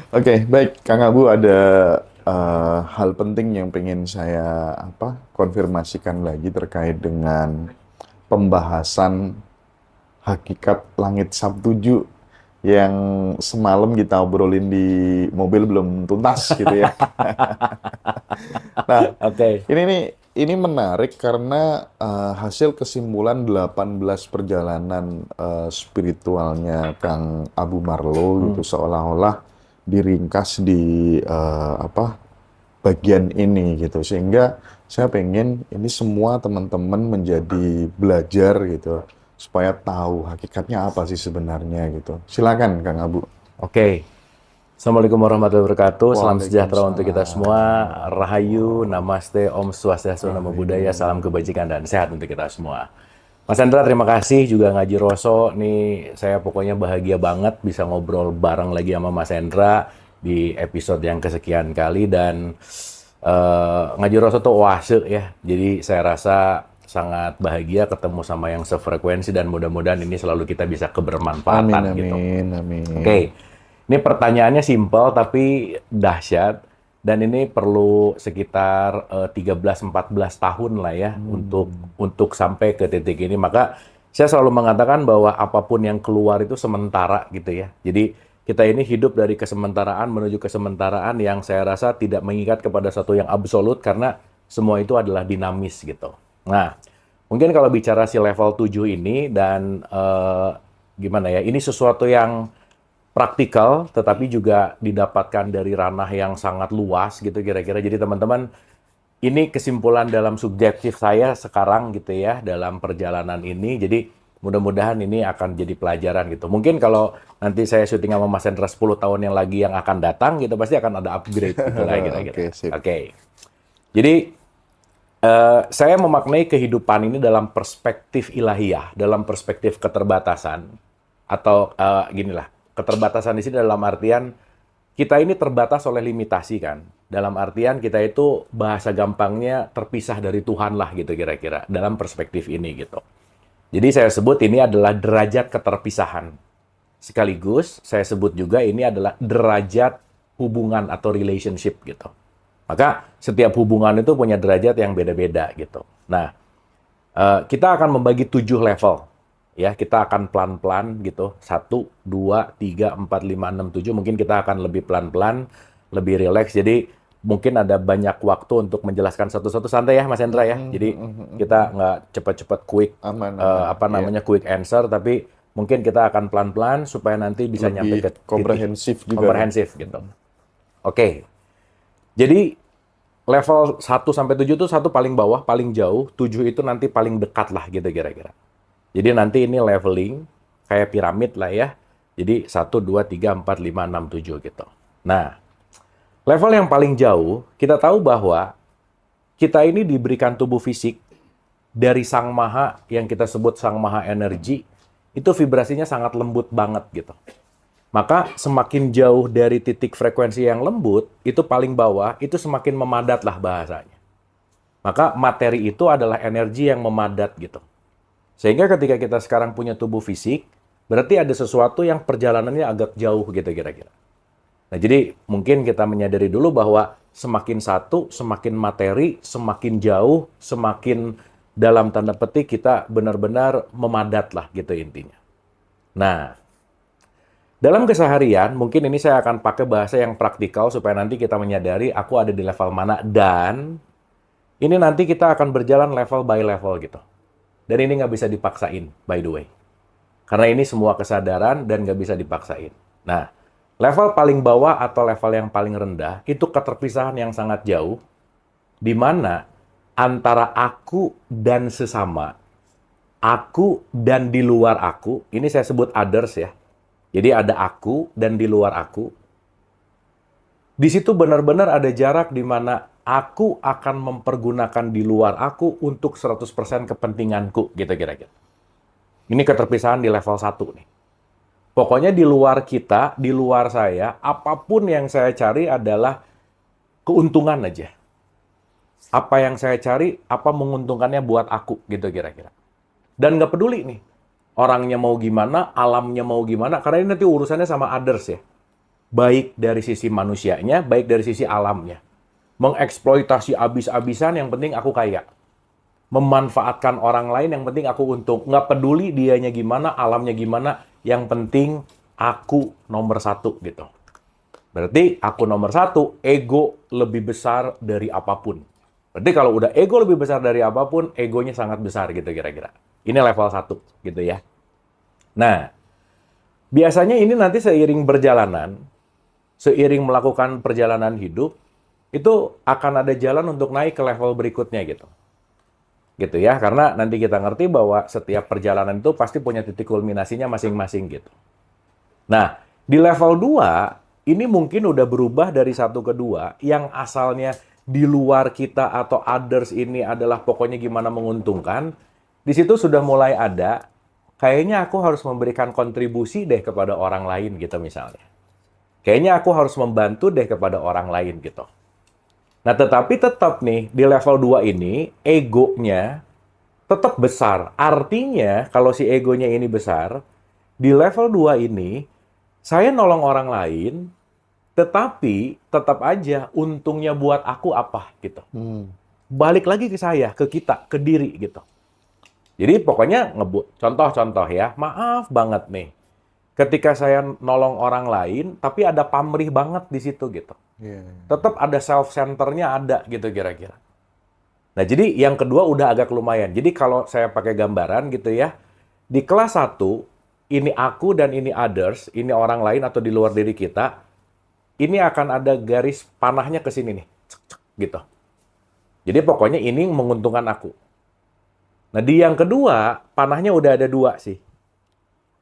Oke, baik, Kang Abu ada hal penting yang pengen saya konfirmasikan lagi terkait dengan pembahasan hakikat langit Sabtuju yang semalam kita obrolin di mobil belum tuntas gitu ya. Nah, Oke. ini nih ini menarik karena hasil kesimpulan 18 perjalanan spiritualnya Kang Abu Marlo gitu Hmm. seolah-olah diringkas di bagian ini gitu sehingga saya pengen ini semua teman-teman menjadi belajar gitu supaya tahu hakikatnya apa sih sebenarnya gitu. Silakan Kang Abu. Oke. Assalamualaikum warahmatullahi wabarakatuh. Salam sejahtera untuk kita semua. Waalaikumsalam warahmatullahi Rahayu, wabarakatuh. Namaste, Om Swastiastu, Namo Buddhaya, Rahayu. salam kebajikan dan sehat untuk kita semua. Mas Hendra, terima kasih juga Ngaji Roso. Nih, saya pokoknya bahagia banget bisa ngobrol bareng lagi sama Mas Hendra di episode yang kesekian kali. Dan Ngaji Roso tuh oase ya. Jadi saya rasa sangat bahagia ketemu sama yang sefrekuensi dan mudah-mudahan ini selalu kita bisa Amin, kebermanfaatan gitu. amin, amin. Oke, ini pertanyaannya simpel tapi dahsyat dan ini perlu sekitar 13-14 tahun lah ya Hmm. untuk sampai ke titik ini. Maka saya selalu mengatakan bahwa apapun yang keluar itu sementara gitu ya. Jadi kita ini hidup dari kesementaraan menuju kesementaraan yang saya rasa tidak mengikat kepada satu yang absolut karena semua itu adalah dinamis gitu. Nah, mungkin kalau bicara si level 7 ini dan gimana ya, ini sesuatu yang praktikal, tetapi juga didapatkan dari ranah yang sangat luas gitu kira-kira. Jadi teman-teman, ini kesimpulan dalam subjektif saya sekarang gitu ya, dalam perjalanan ini. Jadi mudah-mudahan ini akan jadi pelajaran gitu. Mungkin kalau nanti saya syuting sama Mas Hendra 10 tahun yang lagi yang akan datang gitu, pasti akan ada upgrade gitu lah kira-kira. Oke, sip. Oke. Jadi saya memaknai kehidupan ini dalam perspektif ilahiyah, dalam perspektif keterbatasan, atau ginilah, keterbatasan di sini dalam artian kita ini terbatas oleh limitasi kan. Dalam artian kita itu bahasa gampangnya terpisah dari Tuhan lah gitu kira-kira, dalam perspektif ini gitu. Jadi saya sebut ini adalah derajat keterpisahan. Sekaligus saya sebut juga ini adalah derajat hubungan atau relationship gitu. Maka setiap hubungan itu punya derajat yang beda-beda gitu. Nah, kita akan membagi 7 level. Ya, kita akan pelan-pelan gitu. 1, 2, 3, 4, 5, 6, 7. Mungkin kita akan lebih pelan-pelan, lebih rileks. Jadi mungkin ada banyak waktu untuk menjelaskan satu-satu, santai ya Mas Hendra ya. Jadi kita nggak cepat-cepat quick Aman, aman. Ya. quick answer, tapi mungkin kita akan pelan-pelan supaya nanti bisa nyampe Lebih ke titik komprehensif juga kan. komprehensif gitu. Oke. Jadi level 1 sampai 7 itu satu paling bawah, paling jauh, 7 itu nanti paling dekat lah gitu kira-kira. Jadi nanti ini leveling kayak piramid lah ya. Jadi 1, 2, 3, 4, 5, 6, 7 gitu. Nah, level yang paling jauh, kita tahu bahwa kita ini diberikan tubuh fisik dari Sang Maha yang kita sebut Sang Maha Energi, itu vibrasinya sangat lembut banget gitu. Maka semakin jauh dari titik frekuensi yang lembut, itu paling bawah, itu semakin memadat lah bahasanya. Maka materi itu adalah energi yang memadat gitu. Sehingga ketika kita sekarang punya tubuh fisik, berarti ada sesuatu yang perjalanannya agak jauh gitu kira-kira. Nah, jadi mungkin kita menyadari dulu bahwa semakin satu, semakin materi, semakin jauh, semakin dalam tanda petik kita benar-benar memadat lah gitu intinya. Nah, dalam keseharian, mungkin ini saya akan pakai bahasa yang praktikal supaya nanti kita menyadari aku ada di level mana dan ini nanti kita akan berjalan level by level gitu. Dan ini nggak bisa dipaksain, by the way. Karena ini semua kesadaran dan nggak bisa dipaksain. Nah, level paling bawah atau level yang paling rendah itu keterpisahan yang sangat jauh, di mana antara aku dan sesama, aku dan di luar aku, ini saya sebut others ya. Jadi ada aku dan di luar aku. Di situ benar-benar ada jarak di mana aku akan mempergunakan di luar aku untuk 100% kepentinganku, gitu kira-kira. Ini keterpisahan di level 1 nih. Pokoknya di luar kita, di luar saya, apapun yang saya cari adalah keuntungan aja. Apa yang saya cari, apa menguntungkannya buat aku, gitu kira-kira. Dan nggak peduli nih, orangnya mau gimana, alamnya mau gimana, karena ini nanti urusannya sama others ya. Baik dari sisi manusianya, baik dari sisi alamnya. Mengeksploitasi abis-abisan, yang penting aku kaya. Memanfaatkan orang lain, yang penting aku untung. Nggak peduli dianya gimana, alamnya gimana, yang penting aku nomor satu gitu. Berarti aku nomor satu, ego lebih besar dari apapun. Berarti kalau udah ego lebih besar dari apapun, egonya sangat besar gitu kira-kira. Ini level 1 gitu ya. Nah, biasanya ini nanti seiring melakukan perjalanan hidup, itu akan ada jalan untuk naik ke level berikutnya gitu. Gitu ya, karena nanti kita ngerti bahwa setiap perjalanan itu pasti punya titik kulminasinya masing-masing gitu. Nah, di level 2, ini mungkin udah berubah dari 1 ke 2, yang asalnya di luar kita atau others ini adalah pokoknya gimana menguntungkan, di situ sudah mulai ada, kayaknya aku harus memberikan kontribusi deh kepada orang lain gitu misalnya. Kayaknya aku harus membantu deh kepada orang lain gitu. Nah, tetapi tetap nih, di level 2 ini, egonya tetap besar. Artinya, kalau si egonya ini besar, di level 2 ini, saya nolong orang lain, tetapi tetap aja untungnya buat aku apa gitu. Balik lagi ke saya, ke kita, ke diri gitu. Jadi pokoknya contoh-contoh ya, maaf banget nih. Ketika saya nolong orang lain, tapi ada pamrih banget di situ gitu. Tetap ada self-centernya ada gitu kira-kira. Nah, jadi yang kedua udah agak lumayan. Jadi kalau saya pakai gambaran gitu ya, di kelas 1, ini aku dan ini others, ini orang lain atau di luar diri kita, ini akan ada garis panahnya ke sini nih. Cek, cek, gitu. Jadi pokoknya ini menguntungkan aku. Nah, di yang kedua, panahnya udah ada 2 sih.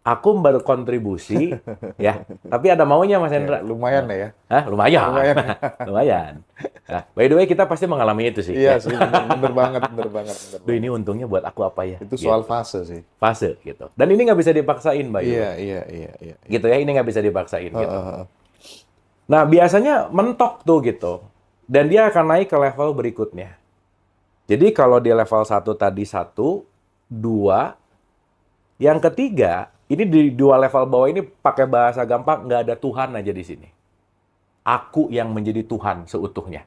Aku berkontribusi, ya. Tapi ada maunya, Mas Hendra. Lumayan ya. Hah? Lumayan. Lumayan. Lumayan. Nah, by the way, kita pasti mengalami itu sih. Iya sih, bener banget, bener banget. Duh, ini untungnya buat aku apa ya? Itu Gitu. soal fase sih. Fase, gitu. Dan ini nggak bisa dipaksain, by the way. Iya. Gitu ya, ini nggak bisa dipaksain, gitu. Nah, biasanya mentok tuh, gitu. Dan dia akan naik ke level berikutnya. Jadi, kalau di level 1 tadi 1, 2, yang ketiga, ini di 2 level bawah ini pakai bahasa gampang, nggak ada Tuhan aja di sini. Aku yang menjadi Tuhan seutuhnya.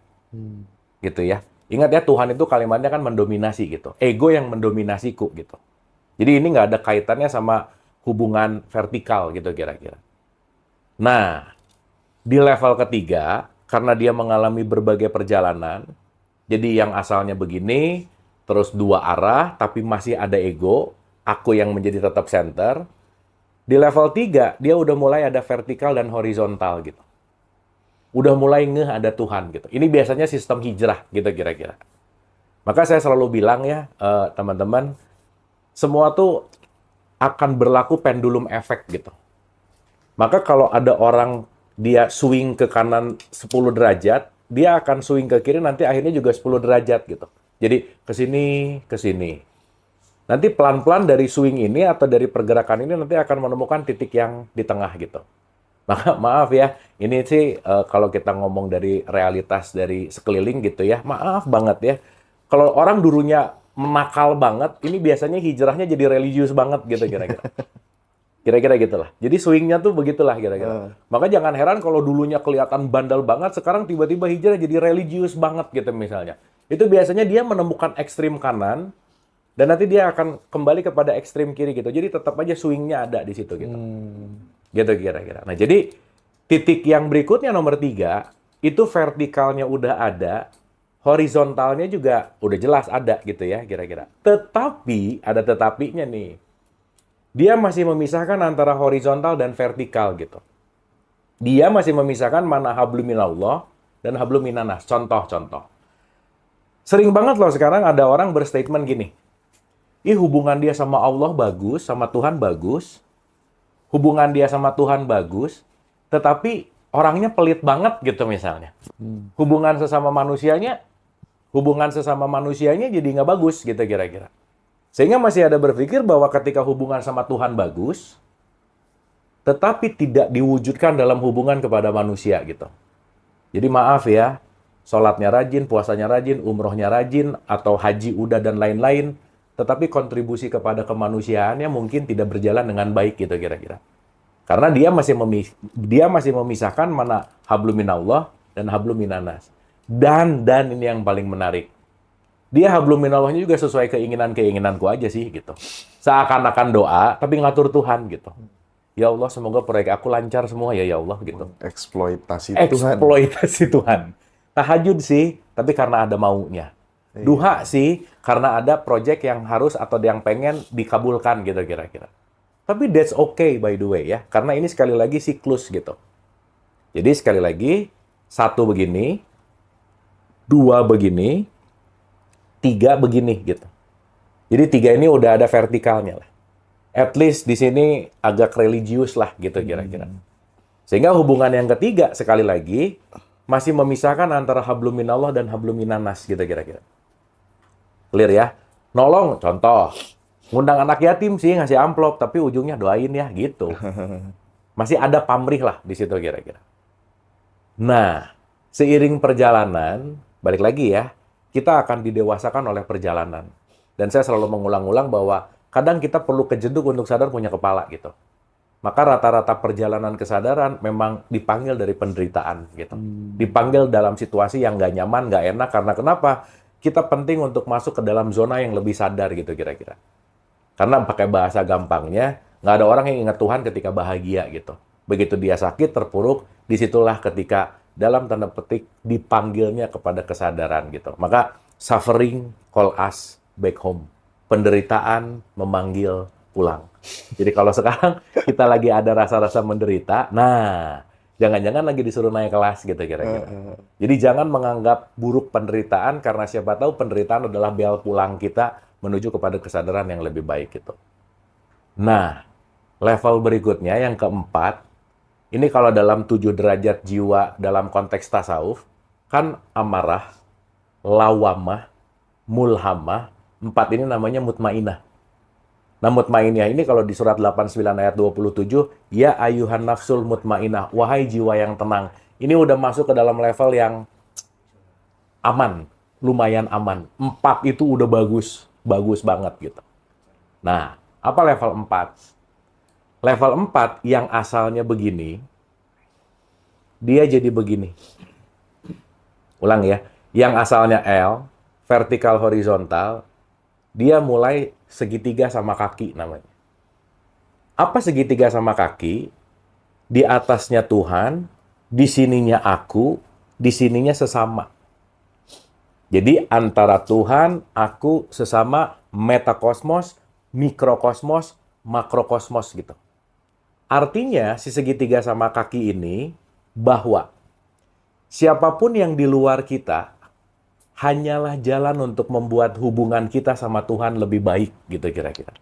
Gitu ya. Ingat ya, Tuhan itu kalimatnya kan mendominasi gitu. Ego yang mendominasiku gitu. Jadi ini nggak ada kaitannya sama hubungan vertikal gitu kira-kira. Nah, di level ketiga, karena dia mengalami berbagai perjalanan, jadi yang asalnya begini, terus 2 arah, tapi masih ada ego, aku yang menjadi tetap center. Di level 3, dia udah mulai ada vertikal dan horizontal gitu. Udah mulai ngeh ada Tuhan gitu. Ini biasanya sistem hijrah gitu kira-kira. Maka saya selalu bilang ya, teman-teman, semua tuh akan berlaku pendulum efek gitu. Maka kalau ada orang dia swing ke kanan 10 derajat, dia akan swing ke kiri nanti akhirnya juga 10 derajat gitu. Jadi ke sini, ke sini. Nanti pelan-pelan dari swing ini atau dari pergerakan ini nanti akan menemukan titik yang di tengah gitu. Maka maaf ya, ini sih kalau kita ngomong dari realitas dari sekeliling gitu ya, maaf banget ya. Kalau orang dulunya menakal banget, ini biasanya hijrahnya jadi religius banget gitu kira-kira. Kira-kira gitulah. Jadi swingnya tuh begitulah kira-kira. Maka jangan heran kalau dulunya kelihatan bandel banget, sekarang tiba-tiba hijrah jadi religius banget gitu misalnya. Itu biasanya dia menemukan ekstrim kanan, dan nanti dia akan kembali kepada ekstrim kiri gitu. Jadi tetap aja swingnya ada di situ gitu. Gitu kira-kira. Nah, jadi titik yang berikutnya nomor 3, itu vertikalnya udah ada, horizontalnya juga udah jelas ada gitu ya kira-kira. Tetapi, ada tetapinya nih. Dia masih memisahkan antara horizontal dan vertikal gitu. Dia masih memisahkan mana hablum minallah dan hablum minanas. Contoh-contoh. Sering banget loh sekarang ada orang berstatement gini. Hubungan dia sama Allah bagus, sama Tuhan bagus. Hubungan dia sama Tuhan bagus, tetapi orangnya pelit banget gitu misalnya. Hubungan sesama manusianya jadi nggak bagus gitu kira-kira. Sehingga masih ada berpikir bahwa ketika hubungan sama Tuhan bagus, tetapi tidak diwujudkan dalam hubungan kepada manusia gitu. Jadi maaf ya, sholatnya rajin, puasanya rajin, umrohnya rajin, atau haji udah dan lain-lain, tetapi kontribusi kepada kemanusiaannya mungkin tidak berjalan dengan baik gitu kira-kira. Karena dia masih memisahkan mana hablum minallah dan hablum minanas. Dan ini yang paling menarik. Dia hablum minallahnya juga sesuai keinginanku aja sih gitu. Seakan-akan doa tapi ngatur Tuhan gitu. Ya Allah, semoga proyek aku lancar semua ya Allah gitu. Eksploitasi Tuhan. Eksploitasi Tuhan. Tahajud sih, tapi karena ada maunya. Duha sih, karena ada proyek yang harus atau yang pengen dikabulkan gitu kira-kira. Tapi that's okay by the way ya, karena ini sekali lagi siklus gitu. Jadi sekali lagi, 1 begini, 2 begini, 3 begini gitu. Jadi 3 ini udah ada vertikalnya lah. At least di sini agak religius lah gitu kira-kira. Sehingga hubungan yang ketiga sekali lagi masih memisahkan antara hablum minallah dan hablum minanas gitu kira-kira. Clear ya? Nolong, contoh. Ngundang anak yatim sih ngasih amplop, tapi ujungnya doain ya gitu. Masih ada pamrih lah di situ kira-kira. Nah, seiring perjalanan, balik lagi ya, kita akan didewasakan oleh perjalanan. Dan saya selalu mengulang-ulang bahwa kadang kita perlu kejeduk untuk sadar punya kepala gitu. Maka rata-rata perjalanan kesadaran memang dipanggil dari penderitaan gitu. Dipanggil dalam situasi yang nggak nyaman, nggak enak. Karena kenapa? Kita penting untuk masuk ke dalam zona yang lebih sadar gitu kira-kira. Karena pakai bahasa gampangnya, nggak ada orang yang ingat Tuhan ketika bahagia gitu. Begitu dia sakit, terpuruk, disitulah ketika dalam tanda petik dipanggilnya kepada kesadaran gitu. Maka suffering call us back home. Penderitaan memanggil pulang. Jadi kalau sekarang kita lagi ada rasa-rasa menderita, nah jangan-jangan lagi disuruh naik kelas gitu kira-kira. Jadi jangan menganggap buruk penderitaan karena siapa tahu penderitaan adalah bel pulang kita menuju kepada kesadaran yang lebih baik gitu. Nah, level berikutnya yang keempat, ini kalau dalam 7 derajat jiwa dalam konteks tasawuf, kan amarah, lawamah, mulhamah, 4 ini namanya mutmainah. Nah, mutmainah ini kalau di surat 89 ayat 27, ya ayuhan nafsul mutmainah, wahai jiwa yang tenang. Ini udah masuk ke dalam level yang aman, lumayan aman. 4 itu udah bagus banget gitu. Nah, apa level 4? Level 4 yang asalnya begini, dia jadi begini. Ulang ya, yang asalnya L, vertikal horizontal, dia mulai segitiga sama kaki namanya. Apa segitiga sama kaki? Di atasnya Tuhan, di sininya aku, di sininya sesama. Jadi antara Tuhan, aku, sesama, metakosmos, mikrokosmos, makrokosmos gitu. Artinya si segitiga sama kaki ini bahwa siapapun yang di luar kita hanyalah jalan untuk membuat hubungan kita sama Tuhan lebih baik, gitu kira-kira.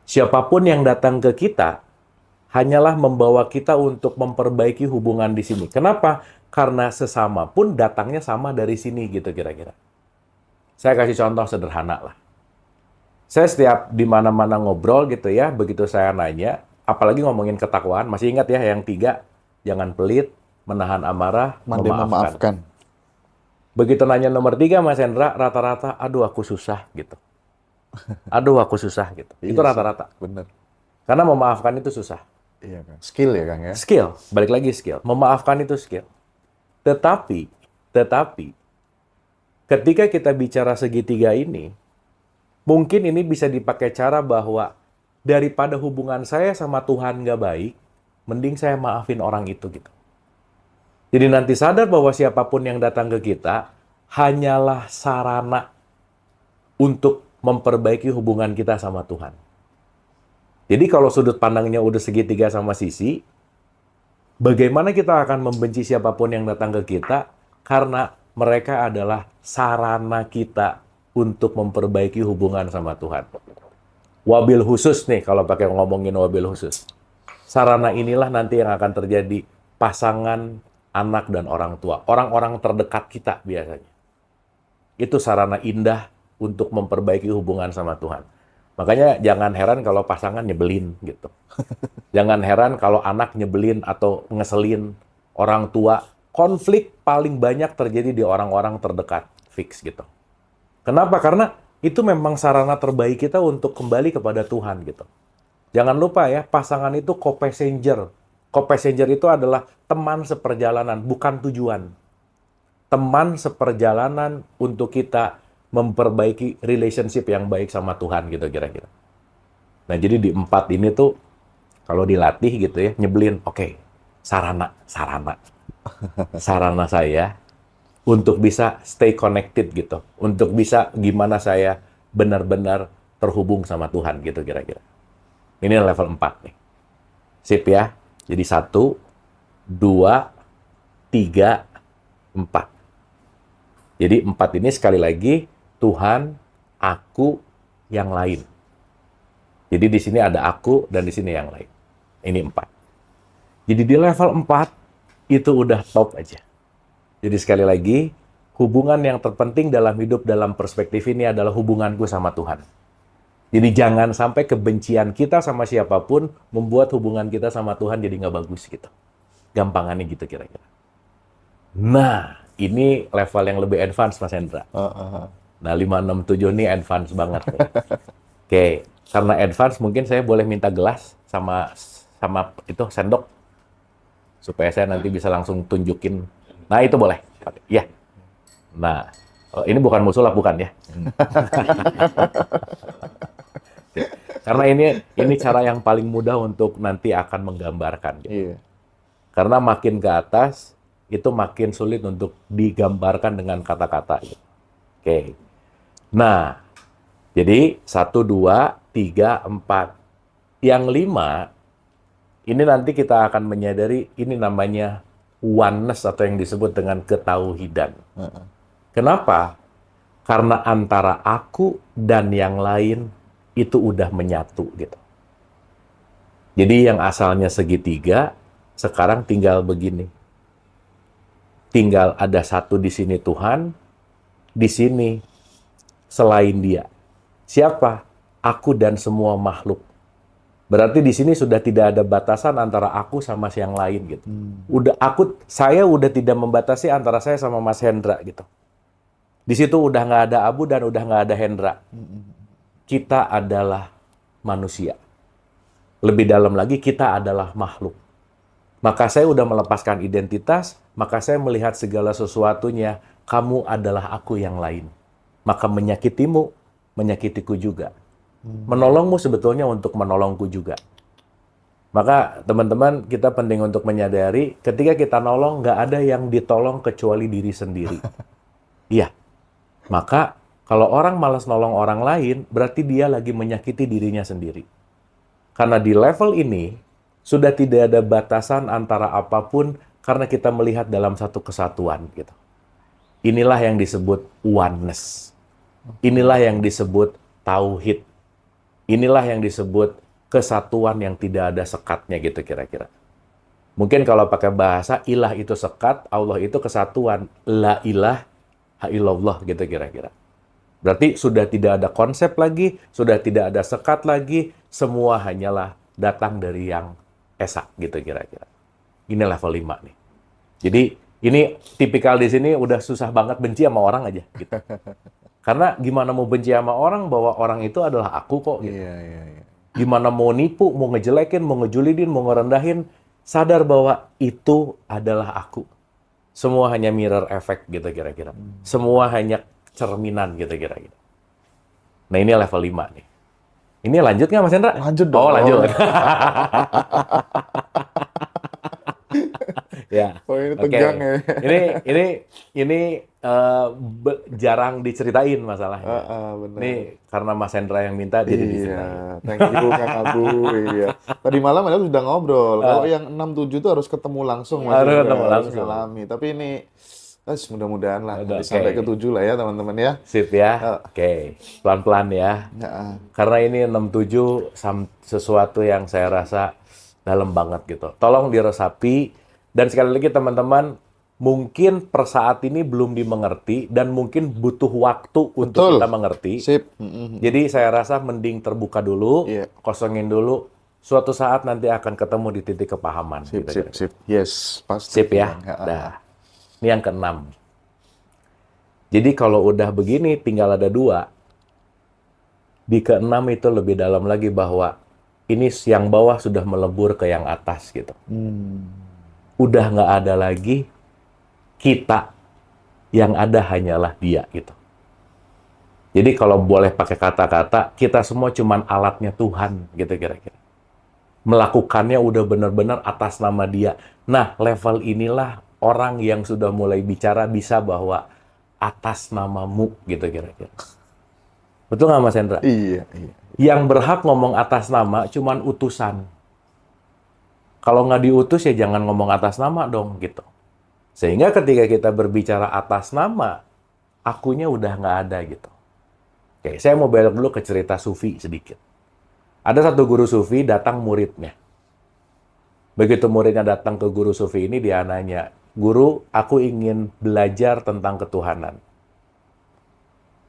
Siapapun yang datang ke kita, hanyalah membawa kita untuk memperbaiki hubungan di sini. Kenapa? Karena sesama pun datangnya sama dari sini, gitu kira-kira. Saya kasih contoh sederhana lah. Saya setiap di mana-mana ngobrol gitu ya, begitu saya nanya, apalagi ngomongin ketakwaan, masih ingat ya yang 3, jangan pelit, menahan amarah, memaafkan. Begitu nanya nomor 3, Mas Hendra, rata-rata, aduh aku susah gitu. Aduh aku susah gitu. Itu rata-rata. Bener. Karena memaafkan itu susah. Iya kan. Skill ya Kang ya. Skill, balik lagi skill. Memaafkan itu skill. Tetapi, ketika kita bicara segitiga ini, mungkin ini bisa dipakai cara bahwa daripada hubungan saya sama Tuhan nggak baik, mending saya maafin orang itu gitu. Jadi nanti sadar bahwa siapapun yang datang ke kita hanyalah sarana untuk memperbaiki hubungan kita sama Tuhan. Jadi kalau sudut pandangnya udah segitiga sama sisi, bagaimana kita akan membenci siapapun yang datang ke kita karena mereka adalah sarana kita untuk memperbaiki hubungan sama Tuhan. Wabil khusus nih kalau pakai ngomongin wabil khusus. Sarana inilah nanti yang akan terjadi pasangan anak dan orang tua, orang-orang terdekat kita biasanya. Itu sarana indah untuk memperbaiki hubungan sama Tuhan. Makanya jangan heran kalau pasangan nyebelin gitu. Jangan heran kalau anak nyebelin atau ngeselin orang tua. Konflik paling banyak terjadi di orang-orang terdekat, fix gitu. Kenapa? Karena itu memang sarana terbaik kita untuk kembali kepada Tuhan gitu. Jangan lupa ya, pasangan itu co-passenger. Co-passenger itu adalah teman seperjalanan, bukan tujuan. Teman seperjalanan untuk kita memperbaiki relationship yang baik sama Tuhan gitu kira-kira. Nah, jadi di 4 ini tuh kalau dilatih gitu ya, nyebelin, oke, sarana saya untuk bisa stay connected gitu, untuk bisa gimana saya benar-benar terhubung sama Tuhan gitu kira-kira. Ini level 4 nih. Sip ya. Jadi 1, 2, 3, 4. Jadi 4 ini sekali lagi Tuhan, aku, yang lain. Jadi di sini ada aku dan di sini yang lain. Ini 4. Jadi di level 4 itu udah top aja. Jadi sekali lagi, hubungan yang terpenting dalam hidup dalam perspektif ini adalah hubunganku sama Tuhan. Jadi jangan sampai kebencian kita sama siapapun membuat hubungan kita sama Tuhan jadi nggak bagus gitu. Gampangannya gitu kira-kira. Nah, ini level yang lebih advance, Mas Hendra. Nah, 5, 6, 7 ini advance banget. Oke, karena advance mungkin saya boleh minta gelas sama itu sendok supaya saya nanti bisa langsung tunjukin. Nah, itu boleh. Ya. Nah, ini bukan musulap bukan ya? Karena ini cara yang paling mudah untuk nanti akan menggambarkan. Gitu. Iya. Karena makin ke atas itu makin sulit untuk digambarkan dengan kata-kata. Gitu. Oke. Nah, jadi 1, 2, 3, 4. Yang 5 ini nanti kita akan menyadari ini namanya oneness atau yang disebut dengan ketauhidan. Kenapa? Karena antara aku dan yang lain itu udah menyatu gitu. Jadi yang asalnya segitiga sekarang tinggal begini. Tinggal ada satu di sini Tuhan, di sini selain Dia. Siapa? Aku dan semua makhluk. Berarti di sini sudah tidak ada batasan antara aku sama yang lain gitu. Saya udah tidak membatasi antara saya sama Mas Hendra gitu. Di situ udah nggak ada Abu dan udah nggak ada Hendra. Kita adalah manusia. Lebih dalam lagi kita adalah makhluk. Maka saya udah melepaskan identitas, maka saya melihat segala sesuatunya, kamu adalah aku yang lain. Maka menyakitimu, menyakitiku juga. Menolongmu sebetulnya untuk menolongku juga. Maka teman-teman kita penting untuk menyadari ketika kita nolong nggak ada yang ditolong kecuali diri sendiri. Iya. Maka kalau orang malas nolong orang lain berarti dia lagi menyakiti dirinya sendiri. Karena di level ini sudah tidak ada batasan antara apapun karena kita melihat dalam satu kesatuan gitu. Inilah yang disebut oneness. Inilah yang disebut tauhid. Inilah yang disebut kesatuan yang tidak ada sekatnya gitu kira-kira. Mungkin kalau pakai bahasa ilah itu sekat, Allah itu kesatuan. La ilaha illallah gitu kira-kira. Berarti sudah tidak ada konsep lagi, sudah tidak ada sekat lagi, semua hanyalah datang dari yang esa gitu kira-kira. Ini level 5 nih. Jadi ini tipikal di sini udah susah banget benci sama orang aja gitu. Karena gimana mau benci sama orang bahwa orang itu adalah aku kok gitu. Iya. Gimana mau nipu, mau ngejelekin, mau ngejulidin, mau ngerendahin, sadar bahwa itu adalah aku. Semua hanya mirror effect gitu kira-kira. Semua hanya cerminan gitu kira-kira. Nah ini level 5 nih. Ini lanjut nggak Mas Hendra? Lanjut dong. Oh lanjut. Ya. Oh ini Oke. tegang ya. Ini jarang diceritain masalahnya. Benar. Ini karena Mas Hendra yang minta jadi diceritain. Iya, thank you Kang Abu. Iya. Tadi malam sudah ngobrol. Kalau yang 6-7 itu harus ketemu langsung Mas. Harus Hendra, ketemu harus langsung. ngalami. Tapi ini mudah-mudahan lah Udah, nanti sampai oke. ke 7 lah ya teman-teman ya. Sip ya. Oke. Pelan-pelan ya. Ya. Karena ini 67 sesuatu yang saya rasa dalam banget gitu. Tolong diresapi. Dan sekali lagi teman-teman, mungkin per saat ini belum dimengerti dan mungkin butuh waktu untuk Betul. kita mengerti. Sip. Jadi saya rasa mending terbuka dulu, Iya. kosongin dulu. Suatu saat nanti akan ketemu di titik kepahaman. Sip. gitu. Yes, pasti. Sip ya. Nah, ini yang ke-6. Jadi kalau udah begini tinggal ada 2. Di ke-6 itu lebih dalam lagi bahwa ini yang bawah sudah melebur ke yang atas gitu. Hmm. Udah nggak ada lagi kita, yang ada hanyalah dia gitu. Jadi kalau boleh pakai kata-kata, kita semua cuman alatnya Tuhan gitu kira-kira. Melakukannya udah benar-benar atas nama dia. Nah, level inilah orang yang sudah mulai bicara bisa bahwa atas namamu gitu kira-kira. Betul nggak Mas Hendra? Iya, iya. Yang berhak ngomong atas nama cuman utusan. Kalau nggak diutus ya jangan ngomong atas nama dong gitu. Sehingga ketika kita berbicara atas nama, akunya udah nggak ada gitu. Oke, saya mau belok dulu ke cerita Sufi sedikit. Ada satu guru Sufi datang muridnya. Begitu muridnya datang ke guru Sufi ini, dia nanya, "Guru, aku ingin belajar tentang ketuhanan."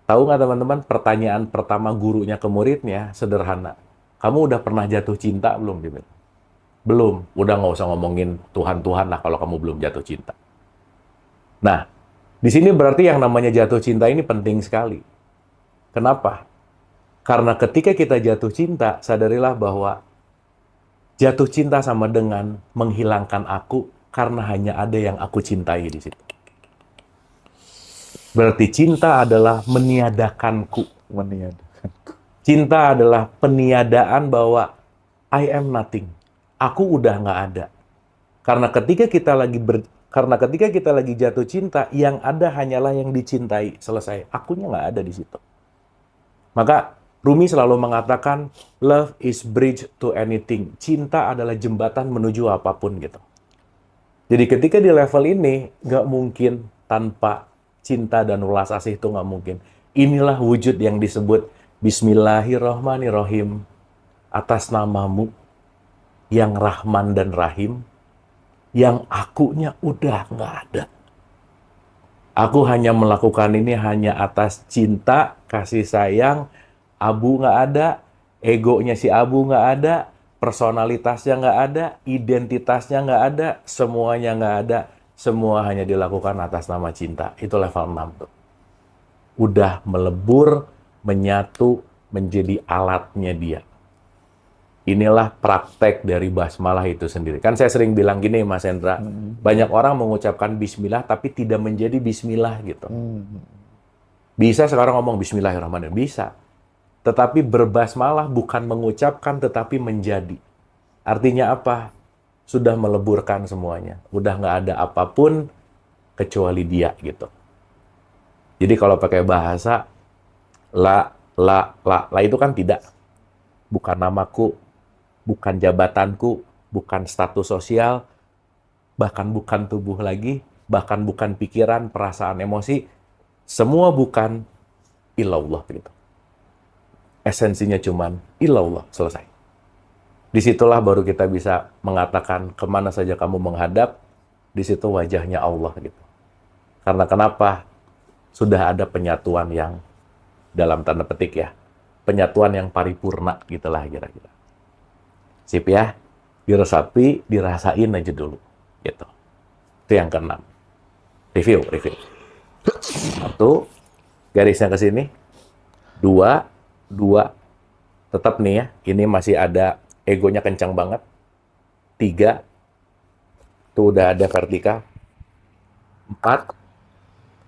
Tahu nggak teman-teman, pertanyaan pertama gurunya ke muridnya sederhana. "Kamu udah pernah jatuh cinta belum?" Dia bilang. "Belum." "Udah nggak usah ngomongin Tuhan-Tuhan lah kalau kamu belum jatuh cinta." Nah, di sini berarti yang namanya jatuh cinta ini penting sekali. Kenapa? Karena ketika kita jatuh cinta, sadarilah bahwa jatuh cinta sama dengan menghilangkan aku karena hanya ada yang aku cintai di situ. Berarti cinta adalah meniadakanku. Meniadakan. Cinta adalah peniadaan bahwa I am nothing. Aku udah nggak ada. Karena ketika kita lagi jatuh cinta, yang ada hanyalah yang dicintai. Selesai. Akunya nggak ada di situ. Maka Rumi selalu mengatakan, love is bridge to anything. Cinta adalah jembatan menuju apapun gitu. Jadi ketika di level ini, nggak mungkin tanpa cinta dan ulas asih itu nggak mungkin. Inilah wujud yang disebut Bismillahirrahmanirrahim. Atas namamu yang Rahman dan Rahim, yang akunya udah nggak ada. Aku hanya melakukan ini hanya atas cinta, kasih sayang. Abu nggak ada, egonya si Abu nggak ada, personalitasnya nggak ada, identitasnya nggak ada, semuanya nggak ada. Semua hanya dilakukan atas nama cinta. Itu level 6 tuh. Udah melebur, menyatu, menjadi alatnya dia. Inilah praktek dari basmalah itu sendiri. Kan saya sering bilang gini Mas Hendra, banyak orang mengucapkan bismillah tapi tidak menjadi bismillah gitu. Bisa sekarang ngomong bismillahirrahmanirrahim, bisa. Tetapi berbasmalah bukan mengucapkan tetapi menjadi. Artinya apa? Sudah meleburkan semuanya. Udah nggak ada apapun kecuali dia gitu. Jadi kalau pakai bahasa la itu kan tidak. Bukan namaku, bukan jabatanku, bukan status sosial, bahkan bukan tubuh lagi, bahkan bukan pikiran, perasaan, emosi, semua bukan illallah gitu. Esensinya cuman illallah, selesai. Disitulah baru kita bisa mengatakan kemana saja kamu menghadap, di situ wajahnya Allah gitu. Karena kenapa? Sudah ada penyatuan yang dalam tanda petik ya, penyatuan yang paripurna gitulah kira-kira. Sip ya, diresapi, dirasain aja dulu, gitu. Itu yang keenam. Review. 1, garisnya ke sini. 2, tetap nih ya, ini masih ada egonya kencang banget. 3, tuh udah ada vertikal. 4,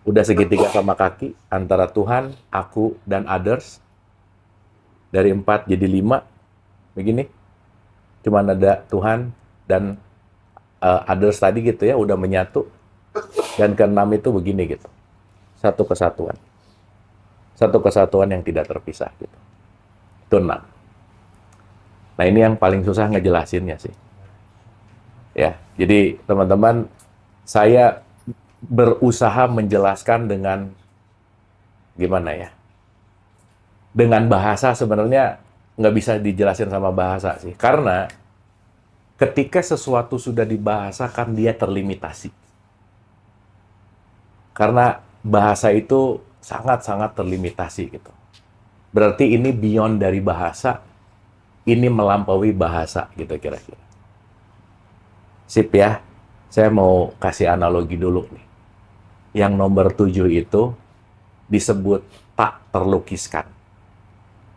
udah segitiga sama kaki antara Tuhan, aku, dan others. Dari 4 jadi 5, begini. Cuman ada Tuhan dan others tadi gitu ya, udah menyatu. Dan ke-6 itu begini gitu. Satu kesatuan. Satu kesatuan yang tidak terpisah gitu. Itu 6. Nah ini yang paling susah ngejelasinnya sih. Ya, jadi teman-teman, saya berusaha menjelaskan dengan gimana ya? Dengan bahasa sebenarnya nggak bisa dijelasin sama bahasa sih. Karena ketika sesuatu sudah dibahasakan, dia terlimitasi. Karena bahasa itu sangat-sangat terlimitasi gitu. Berarti ini beyond dari bahasa, ini melampaui bahasa gitu kira-kira. Sip ya, saya mau kasih analogi dulu nih. Yang nomor 7 itu disebut tak terlukiskan.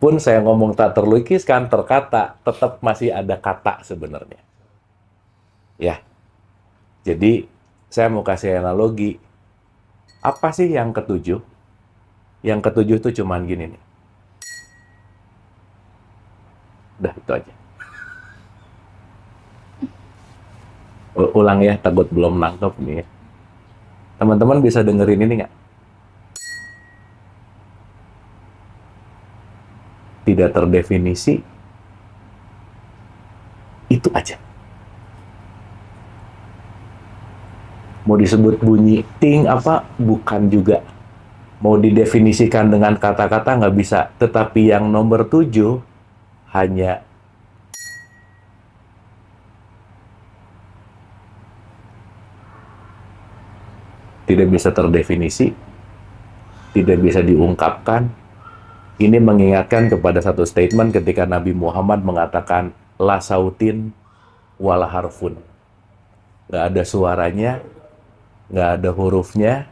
pun saya ngomong tak terlukiskan, terkata, tetap masih ada kata sebenarnya. Ya, jadi saya mau kasih analogi. Apa sih yang ketujuh? Yang ketujuh itu cuman gini nih. Udah, itu aja. Ulang ya, takut belum nangkep nih ya. Teman-teman bisa dengerin ini nggak? Tidak terdefinisi, itu aja. Mau disebut bunyi ting apa, bukan juga. Mau didefinisikan dengan kata-kata nggak bisa. Tetapi yang nomor 7 hanya tidak bisa terdefinisi, tidak bisa diungkapkan. Ini mengingatkan kepada satu statement ketika Nabi Muhammad mengatakan la sautin wala harfun. Nggak ada suaranya, nggak ada hurufnya.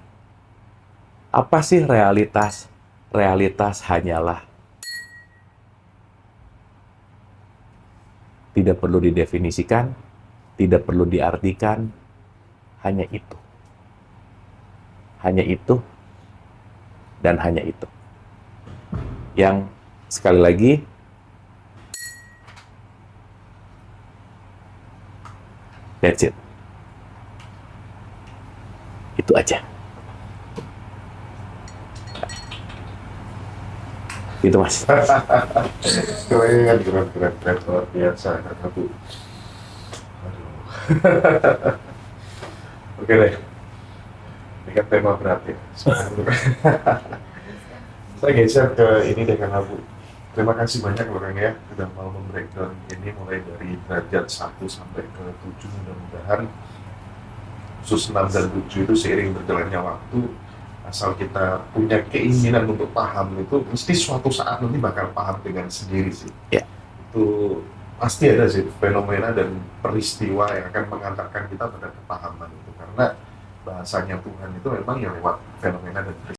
Apa sih realitas? Realitas hanyalah tidak perlu didefinisikan, tidak perlu diartikan, hanya itu. Hanya itu, dan hanya itu. Yang sekali lagi, that's it. Itu aja. Itu Mas. Keren, luar biasa, Kak Bu. Aduh. Oke deh. Ini kan tema berat ya. Saya geser ke ini deh Kang Abu. Terima kasih banyak loh Kang ya, sudah mau membreakdown ini mulai dari derajat 1 sampai ke 7. Mudah-mudahan khusus 6 dan 7 itu seiring berjalannya waktu, asal kita punya keinginan untuk paham itu, mesti suatu saat nanti bakal paham dengan sendiri sih. Ya. Itu pasti ada sih fenomena dan peristiwa yang akan mengantarkan kita pada kepahaman itu. Karena bahasanya Tuhan itu memang yang lewat fenomena dan peristiwa.